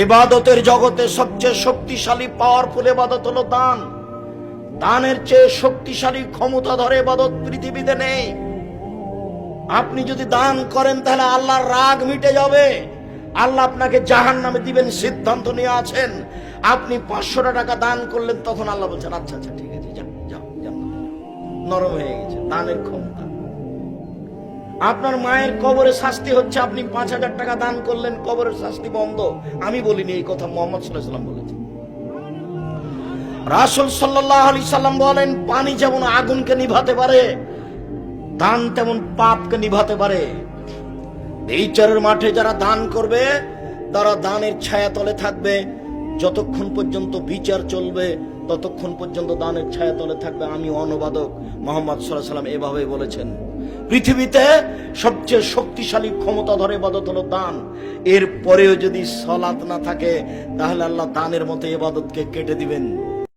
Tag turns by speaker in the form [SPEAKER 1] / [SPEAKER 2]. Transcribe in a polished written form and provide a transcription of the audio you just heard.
[SPEAKER 1] ইবাদতের জগতে সবচেয়ে শক্তিশালী পাওয়ারফুল ইবাদত হলো দান। দানের চেয়ে শক্তিশালী ক্ষমতাধর ইবাদত পৃথিবীতে নেই। আপনি যদি দান করেন তাহলে আল্লাহর রাগ মিটে যাবে, আল্লাহ আপনাকে জাহান্নামে দিবেন সিদ্ধান্ত নিয়ে আছেন। আপনি 500 টাকা দান করলেন, তখন আল্লাহ বলছেন আচ্ছা আচ্ছা ঠিক আছে, যাও যাও যাও, নরম হয়ে গেছে দানের ক্ষমতা। আপনার মায়ের কবরে শাস্তি হচ্ছে, আপনি 5000 টাকা দান করলেন, কবরের শাস্তি বন্ধ। আমি বলিনি, এই কথা মুহাম্মদ সাল্লাল্লাহু আলাইহি ওয়াসাল্লাম বলেছেন। রাসূল সাল্লাল্লাহু আলাইহি সাল্লাম বলেন, পানি যেমন আগুনকে নিভাতে পারে, দান তেমন পাপকে নিভাতে পারে। বিচারের মাঠে যারা দান করবে তারা দানের ছায়া তলে থাকবে। যতক্ষণ পর্যন্ত বিচার চলবে ততক্ষণ পর্যন্ত দানের ছায়া তলে থাকবে। আমি অনুবাদক মুহাম্মদ সাল্লাল্লাহু আলাইহি ওয়াসাল্লাম এভাবে বলেছেন। পৃথিবীতে সবচেয়ে শক্তিশালী ক্ষমতা ধরে ইবাদত হলো দান। এর পরেও যদি সালাত না থাকে তাহলে আল্লাহ দানের মতো ইবাদতকে কেটে দিবেন।